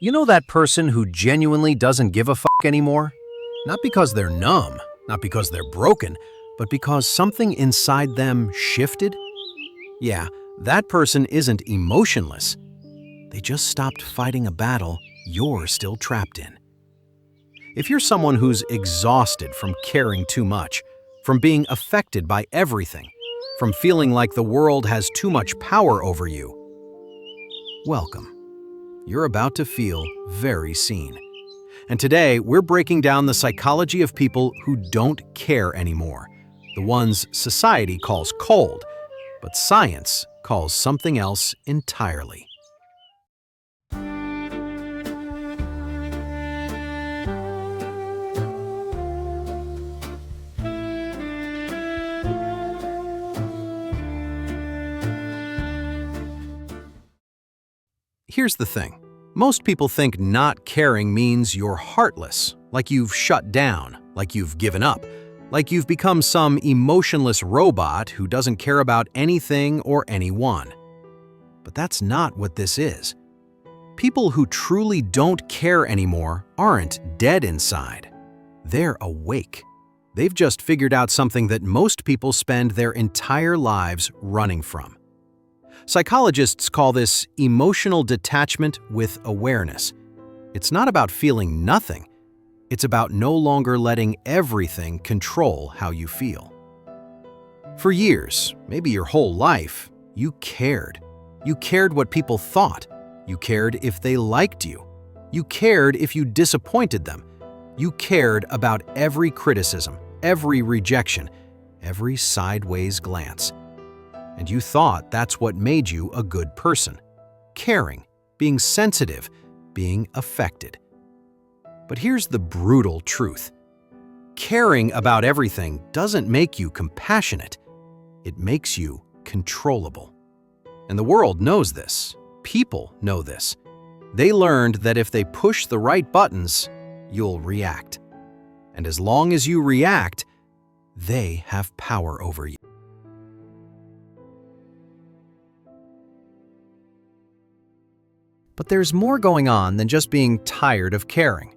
You know that person who genuinely doesn't give a fuck anymore? Not because they're numb, not because they're broken, but because something inside them shifted? Yeah, that person isn't emotionless. They just stopped fighting a battle you're still trapped in. If you're someone who's exhausted from caring too much, from being affected by everything, from feeling like the world has too much power over you, welcome. You're about to feel very seen. And today, we're breaking down the psychology of people who don't care anymore, the ones society calls cold, but science calls something else entirely. Here's the thing. Most people think not caring means you're heartless, like you've shut down, like you've given up, like you've become some emotionless robot who doesn't care about anything or anyone. But that's not what this is. People who truly don't care anymore aren't dead inside. They're awake. They've just figured out something that most people spend their entire lives running from. Psychologists call this emotional detachment with awareness. It's not about feeling nothing. It's about no longer letting everything control how you feel. For years, maybe your whole life, you cared. You cared what people thought. You cared if they liked you. You cared if you disappointed them. You cared about every criticism, every rejection, every sideways glance. And you thought that's what made you a good person. Caring, being sensitive, being affected. But here's the brutal truth. Caring about everything doesn't make you compassionate. It makes you controllable. And the world knows this. People know this. They learned that if they push the right buttons, you'll react. And as long as you react, they have power over you. But there's more going on than just being tired of caring.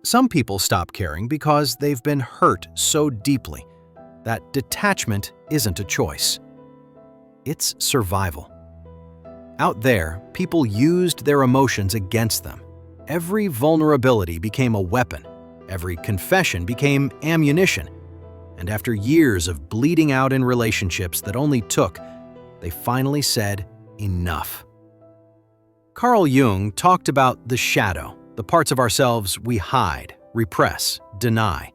Some people stop caring because they've been hurt so deeply that detachment isn't a choice. It's survival. Out there, people used their emotions against them. Every vulnerability became a weapon. Every confession became ammunition. And after years of bleeding out in relationships that only took, they finally said, enough. Carl Jung talked about the shadow, the parts of ourselves we hide, repress, deny.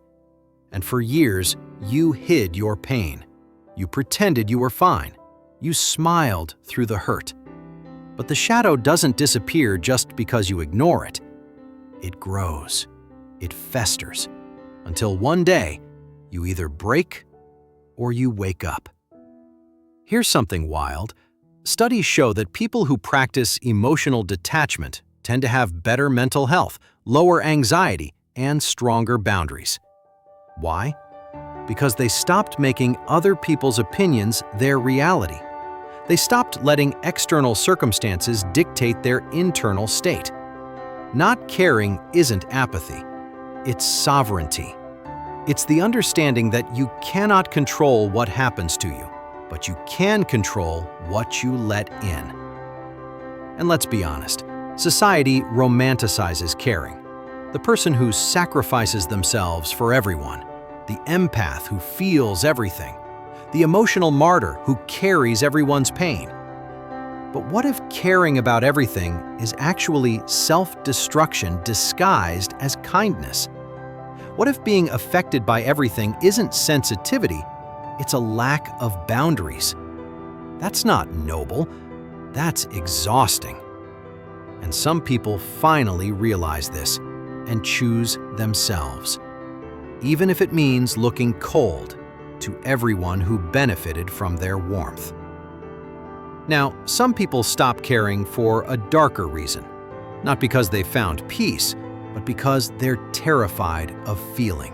And for years, you hid your pain. You pretended you were fine. You smiled through the hurt. But the shadow doesn't disappear just because you ignore it. It grows. It festers. Until one day, you either break or you wake up. Here's something wild. Studies show that people who practice emotional detachment tend to have better mental health, lower anxiety, and stronger boundaries. Why? Because they stopped making other people's opinions their reality. They stopped letting external circumstances dictate their internal state. Not caring isn't apathy. It's sovereignty. It's the understanding that you cannot control what happens to you, but you can control what you let in. And let's be honest, society romanticizes caring. The person who sacrifices themselves for everyone, the empath who feels everything, the emotional martyr who carries everyone's pain. But what if caring about everything is actually self-destruction disguised as kindness? What if being affected by everything isn't sensitivity, it's a lack of boundaries? That's not noble. That's exhausting. And some people finally realize this and choose themselves, even if it means looking cold to everyone who benefited from their warmth. Now, some people stop caring for a darker reason, not because they found peace, but because they're terrified of feeling.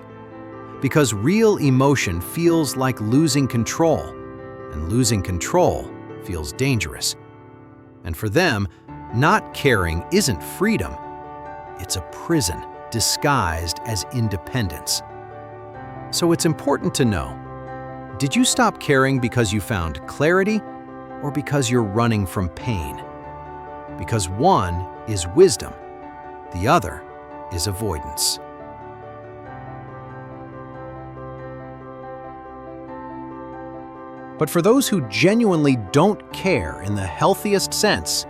Because real emotion feels like losing control, and losing control feels dangerous. And for them, not caring isn't freedom, It's a prison disguised as independence. So it's important to know, did you stop caring because you found clarity or because you're running from pain? Because one is wisdom, the other is avoidance. But for those who genuinely don't care in the healthiest sense,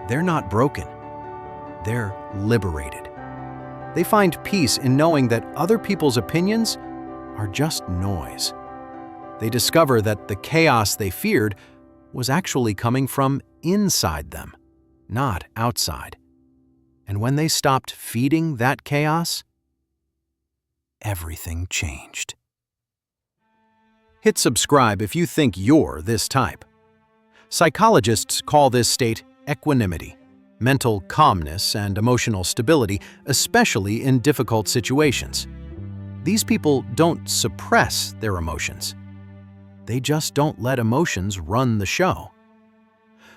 they're not broken. They're liberated. They find peace in knowing that other people's opinions are just noise. They discover that the chaos they feared was actually coming from inside them, not outside. And when they stopped feeding that chaos, everything changed. Hit subscribe if you think you're this type. Psychologists call this state equanimity, mental calmness and emotional stability, especially in difficult situations. These people don't suppress their emotions. They just don't let emotions run the show.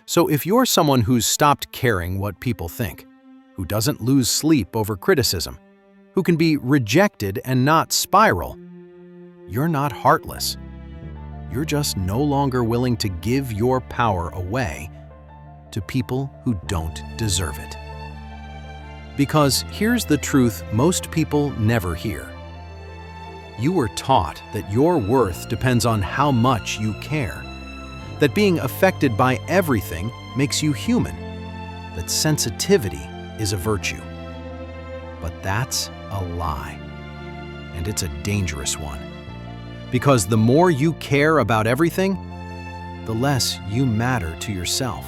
So if you're someone who's stopped caring what people think, who doesn't lose sleep over criticism, who can be rejected and not spiral, you're not heartless. You're just no longer willing to give your power away to people who don't deserve it. Because here's the truth most people never hear. You were taught that your worth depends on how much you care, that being affected by everything makes you human, that sensitivity is a virtue. But that's a lie, and it's a dangerous one. Because the more you care about everything, the less you matter to yourself.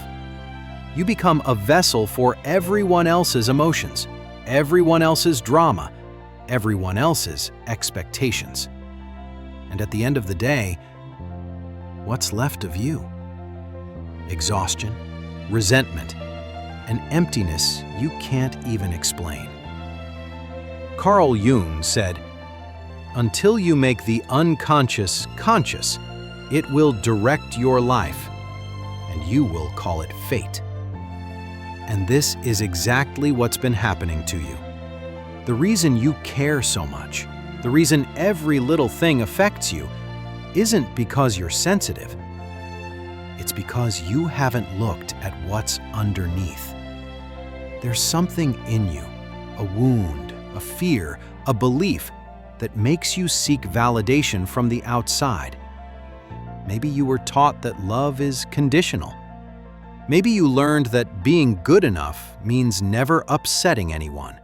You become a vessel for everyone else's emotions, everyone else's drama, everyone else's expectations. And at the end of the day, what's left of you? Exhaustion, resentment, an emptiness you can't even explain. Carl Jung said, "Until you make the unconscious conscious, it will direct your life, and you will call it fate." And this is exactly what's been happening to you. The reason you care so much, the reason every little thing affects you, isn't because you're sensitive. It's because you haven't looked at what's underneath. There's something in you, a wound, a fear, a belief that makes you seek validation from the outside. Maybe you were taught that love is conditional. Maybe you learned that being good enough means never upsetting anyone.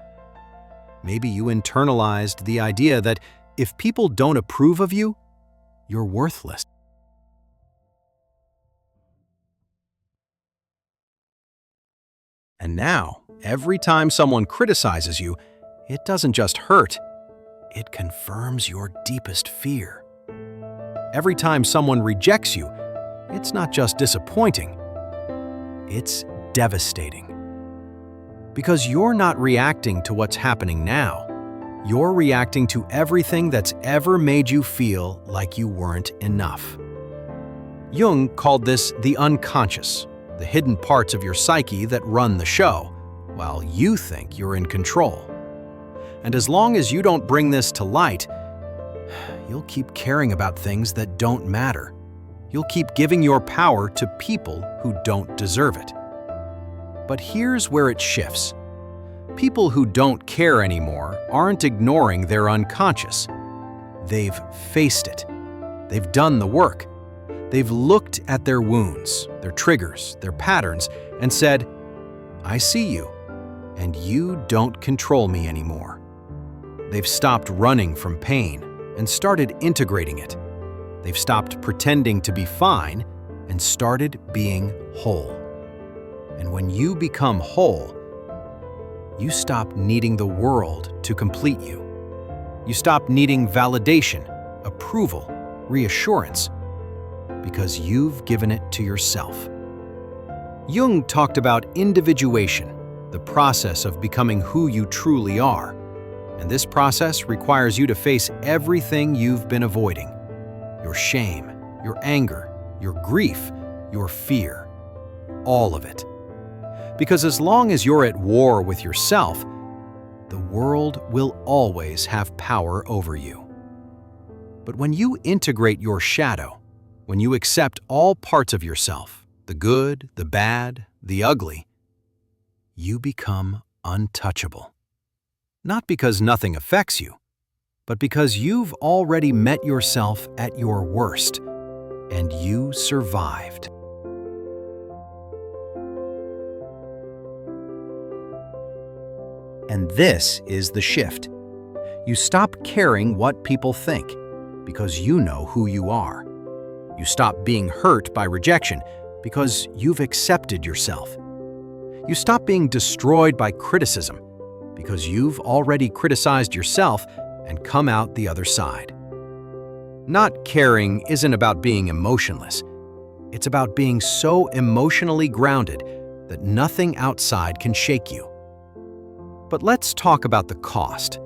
Maybe you internalized the idea that if people don't approve of you, you're worthless. And now, every time someone criticizes you, it doesn't just hurt, it confirms your deepest fear. Every time someone rejects you, it's not just disappointing, it's devastating. Because you're not reacting to what's happening now. You're reacting to everything that's ever made you feel like you weren't enough. Jung called this the unconscious, the hidden parts of your psyche that run the show, while you think you're in control. And as long as you don't bring this to light, you'll keep caring about things that don't matter. You'll keep giving your power to people who don't deserve it. But here's where it shifts. People who don't care anymore aren't ignoring their unconscious. They've faced it. They've done the work. They've looked at their wounds, their triggers, their patterns, and said, "I see you, and you don't control me anymore." They've stopped running from pain and started integrating it. They've stopped pretending to be fine and started being whole. And when you become whole, you stop needing the world to complete you. You stop needing validation, approval, reassurance, because you've given it to yourself. Jung talked about individuation, the process of becoming who you truly are. And this process requires you to face everything you've been avoiding. Your shame, your anger, your grief, your fear, all of it. Because as long as you're at war with yourself, the world will always have power over you. But when you integrate your shadow, when you accept all parts of yourself, the good, the bad, the ugly, you become untouchable. Not because nothing affects you, but because you've already met yourself at your worst, and you survived. And this is the shift. You stop caring what people think, because you know who you are. You stop being hurt by rejection, because you've accepted yourself. You stop being destroyed by criticism, because you've already criticized yourself and come out the other side. Not caring isn't about being emotionless. It's about being so emotionally grounded that nothing outside can shake you. But let's talk about the cost,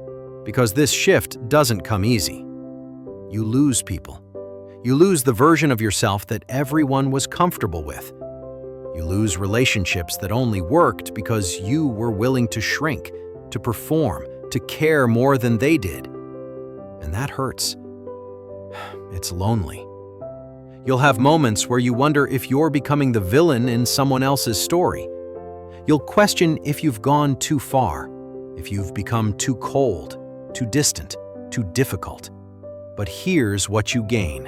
because this shift doesn't come easy. You lose people. You lose the version of yourself that everyone was comfortable with. You lose relationships that only worked because you were willing to shrink, to perform, to care more than they did. And that hurts. It's lonely. You'll have moments where you wonder if you're becoming the villain in someone else's story. You'll question if you've gone too far, if you've become too cold, too distant, too difficult. But here's what you gain: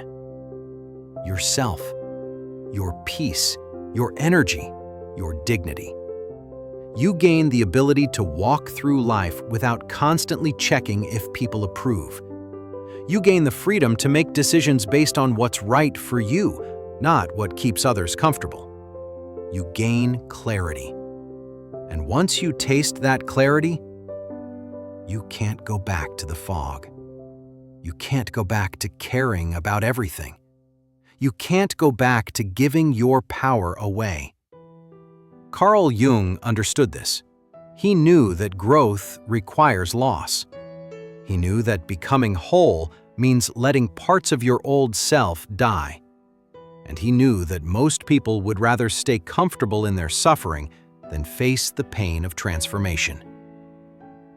yourself, your peace, your energy, your dignity. You gain the ability to walk through life without constantly checking if people approve. You gain the freedom to make decisions based on what's right for you, not what keeps others comfortable. You gain clarity. And once you taste that clarity, you can't go back to the fog. You can't go back to caring about everything. You can't go back to giving your power away. Carl Jung understood this. He knew that growth requires loss. He knew that becoming whole means letting parts of your old self die. And he knew that most people would rather stay comfortable in their suffering than face the pain of transformation.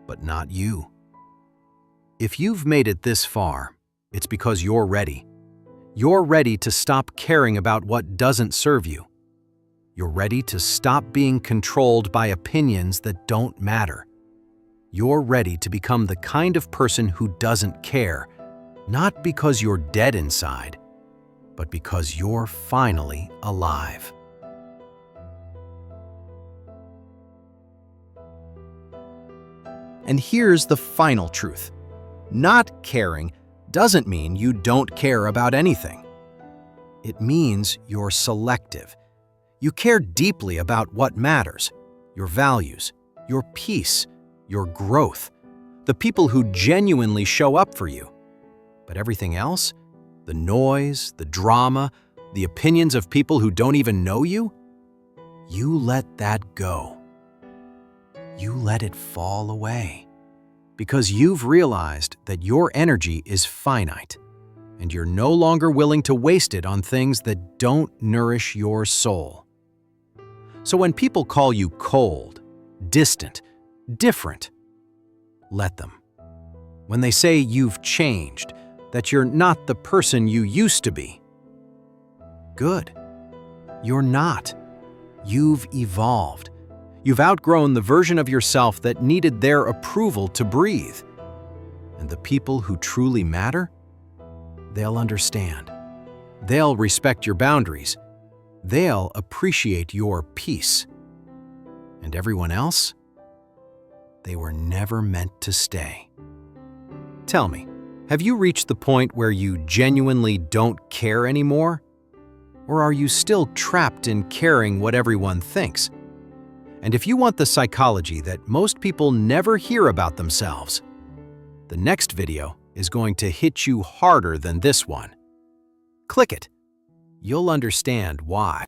But not you. If you've made it this far, it's because you're ready. You're ready to stop caring about what doesn't serve you. You're ready to stop being controlled by opinions that don't matter. You're ready to become the kind of person who doesn't care, not because you're dead inside, but because you're finally alive. And here's the final truth. Not caring doesn't mean you don't care about anything. It means you're selective. You care deeply about what matters, your values, your peace, your growth, the people who genuinely show up for you. But everything else, the noise, the drama, the opinions of people who don't even know you, you let that go. You let it fall away. Because you've realized that your energy is finite, and you're no longer willing to waste it on things that don't nourish your soul. So when people call you cold, distant, different, let them. When they say you've changed, that you're not the person you used to be, good. You're not. You've evolved. You've outgrown the version of yourself that needed their approval to breathe. And the people who truly matter, they'll understand. They'll respect your boundaries. They'll appreciate your peace. And everyone else, they were never meant to stay. Tell me, have you reached the point where you genuinely don't care anymore? Or are you still trapped in caring what everyone thinks? And if you want the psychology that most people never hear about themselves, the next video is going to hit you harder than this one. Click it. You'll understand why.